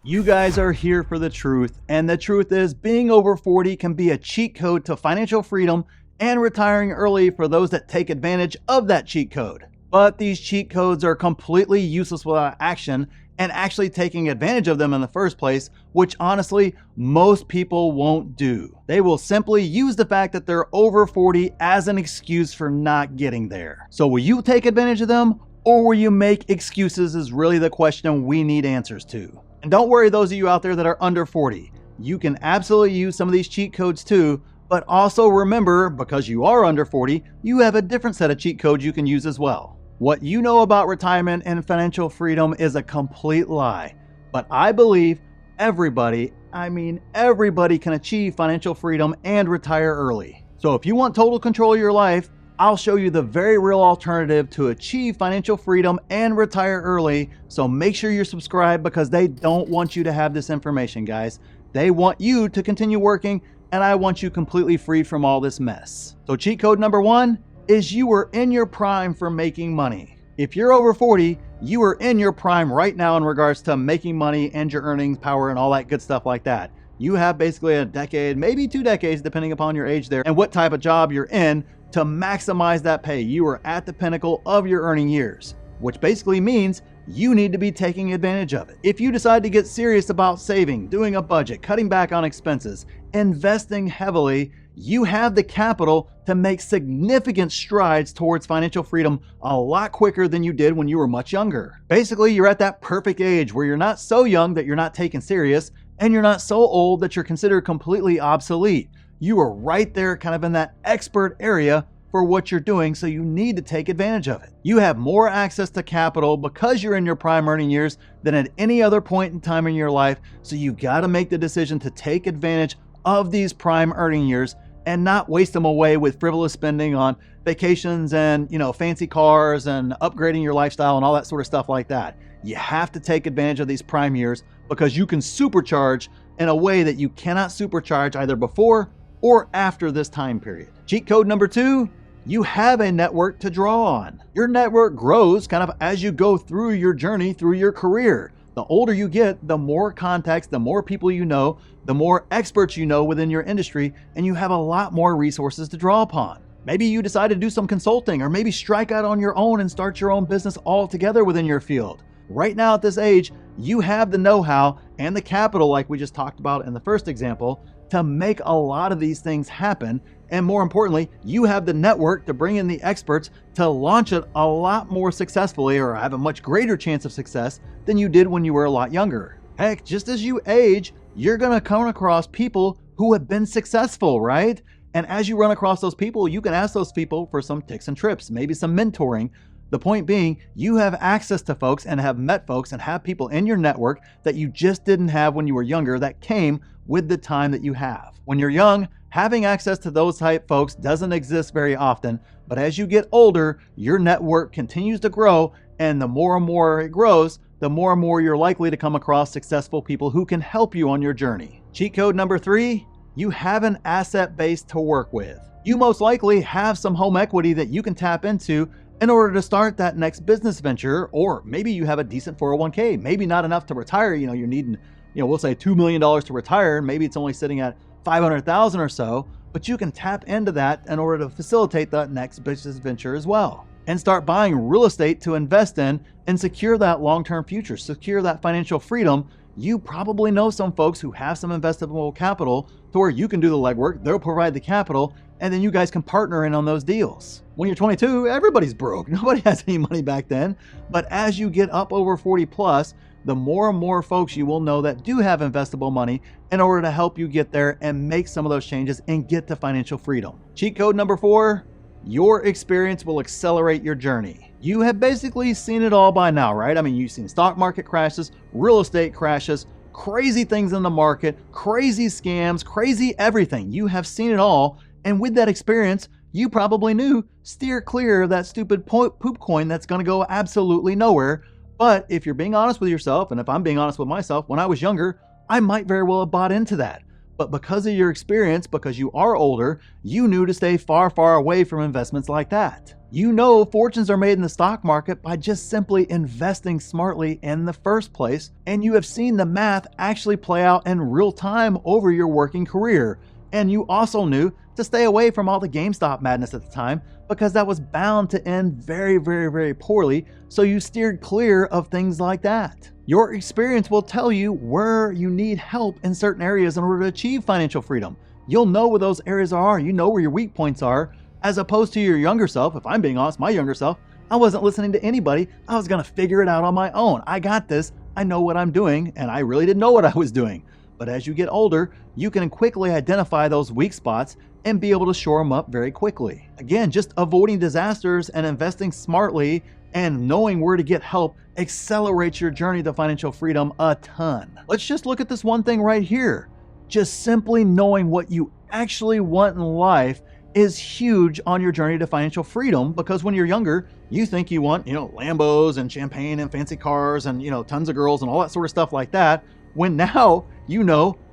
You guys are here for the truth, and the truth is being over 40 can be a cheat code to financial freedom and retiring early for those that take advantage of that cheat code. But these cheat codes are completely useless without action and actually taking advantage of them in the first place, which honestly, most people won't do. They will simply use the fact that they're over 40 as an excuse for not getting there. So will you take advantage of them, or will you make excuses is really the question we need answers to. And don't worry, those of you out there that are under 40, you can absolutely use some of these cheat codes too, but also remember, because you are under 40, you have a different set of cheat codes you can use as well. What you know about retirement and financial freedom is a complete lie, but I believe everybody can achieve financial freedom and retire early. So if you want total control of your life, I'll show you the very real alternative to achieve financial freedom and retire early. So make sure you're subscribed, because they don't want you to have this information, guys. They want you to continue working, and I want you completely freed from all this mess. So cheat code number 1 is you are in your prime for making money. If you're over 40, you are in your prime right now in regards to making money and your earnings power and all that good stuff like that. You have basically a decade, maybe 2 decades, depending upon your age there and what type of job you're in, to maximize that pay. You are at the pinnacle of your earning years, which basically means you need to be taking advantage of it. If you decide to get serious about saving, doing a budget, cutting back on expenses, investing heavily, you have the capital to make significant strides towards financial freedom a lot quicker than you did when you were much younger. Basically, you're at that perfect age where you're not so young that you're not taken serious, and you're not so old that you're considered completely obsolete. You are right there kind of in that expert area for what you're doing, so you need to take advantage of it. You have more access to capital because you're in your prime earning years than at any other point in time in your life, so you got to make the decision to take advantage of these prime earning years and not waste them away with frivolous spending on vacations and, fancy cars and upgrading your lifestyle and all that sort of stuff like that. You have to take advantage of these prime years, because you can supercharge in a way that you cannot supercharge either before or after this time period. Cheat code number 2, you have a network to draw on. Your network grows kind of as you go through your journey through your career. The older you get, the more contacts, the more people you know, the more experts you know within your industry, and you have a lot more resources to draw upon. Maybe you decide to do some consulting, or maybe strike out on your own and start your own business altogether within your field. Right now at this age, you have the know-how and the capital, like we just talked about in the first example, to make a lot of these things happen. And more importantly, you have the network to bring in the experts to launch it a lot more successfully, or have a much greater chance of success than you did when you were a lot younger. Heck, just as you age, you're gonna come across people who have been successful, right? And as you run across those people, you can ask those people for some tips and trips, maybe some mentoring. The point being, you have access to folks and have met folks and have people in your network that you just didn't have when you were younger, that came with the time that you have. When you're young, having access to those type folks doesn't exist very often, but as you get older, your network continues to grow, and the more and more it grows, the more and more you're likely to come across successful people who can help you on your journey. Cheat code number 3, you have an asset base to work with. You most likely have some home equity that you can tap into in order to start that next business venture, or maybe you have a decent 401k, maybe not enough to retire. You're needing, we'll say $2 million to retire, and maybe it's only sitting at $500,000 or so, but you can tap into that in order to facilitate that next business venture as well, and start buying real estate to invest in and secure that long-term future, secure that financial freedom. You probably know some folks who have some investable capital to where you can do the legwork, they'll provide the capital, and then you guys can partner in on those deals. When you're 22, everybody's broke. Nobody has any money back then. But as you get up over 40 plus, the more and more folks you will know that do have investable money in order to help you get there and make some of those changes and get to financial freedom. Cheat code number 4, your experience will accelerate your journey. You have basically seen it all by now, right? I mean, you've seen stock market crashes, real estate crashes, crazy things in the market, crazy scams, crazy everything. You have seen it all. And with that experience, you probably knew, steer clear of that stupid poop coin that's going to go absolutely nowhere. But if you're being honest with yourself, and if I'm being honest with myself, when I was younger, I might very well have bought into that. But because of your experience, because you are older, you knew to stay far, far away from investments like that. You know fortunes are made in the stock market by just simply investing smartly in the first place, and you have seen the math actually play out in real time over your working career. And you also knew to stay away from all the GameStop madness at the time because that was bound to end very, very, very poorly, so you steered clear of things like that. Your experience will tell you where you need help in certain areas in order to achieve financial freedom. You'll know where those areas are, you know where your weak points are, as opposed to your younger self. If I'm being honest, my younger self, I wasn't listening to anybody. I was gonna figure it out on my own. I got this, I know what I'm doing, and I really didn't know what I was doing. But as you get older, you can quickly identify those weak spots and be able to shore them up very quickly. Again, just avoiding disasters and investing smartly and knowing where to get help accelerates your journey to financial freedom a ton. Let's just look at this one thing right here. Just simply knowing what you actually want in life is huge on your journey to financial freedom, because when you're younger, you think you want, Lambos and champagne and fancy cars and, tons of girls and all that sort of stuff like that, when now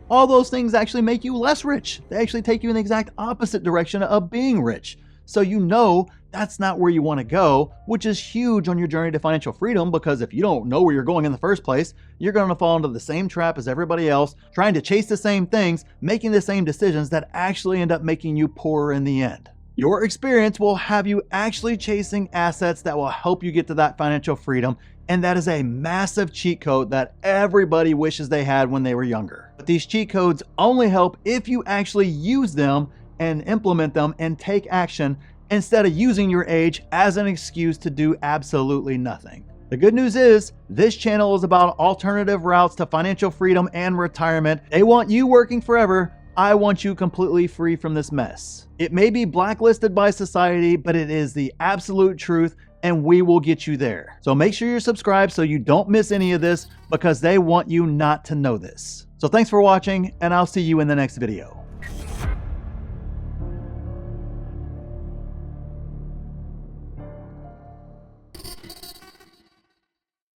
all those things actually make you less rich. They actually take you in the exact opposite direction of being rich. So that's not where you want to go, which is huge on your journey to financial freedom, because if you don't know where you're going in the first place, you're going to fall into the same trap as everybody else, trying to chase the same things, making the same decisions that actually end up making you poorer in the end. Your experience will have you actually chasing assets that will help you get to that financial freedom, and that is a massive cheat code that everybody wishes they had when they were younger. But these cheat codes only help if you actually use them and implement them and take action, instead of using your age as an excuse to do absolutely nothing. The good news is, this channel is about alternative routes to financial freedom and retirement. They want you working forever. I want you completely free from this mess. It may be blacklisted by society, but it is the absolute truth, and we will get you there. So make sure you're subscribed so you don't miss any of this, because they want you not to know this. So thanks for watching, and I'll see you in the next video.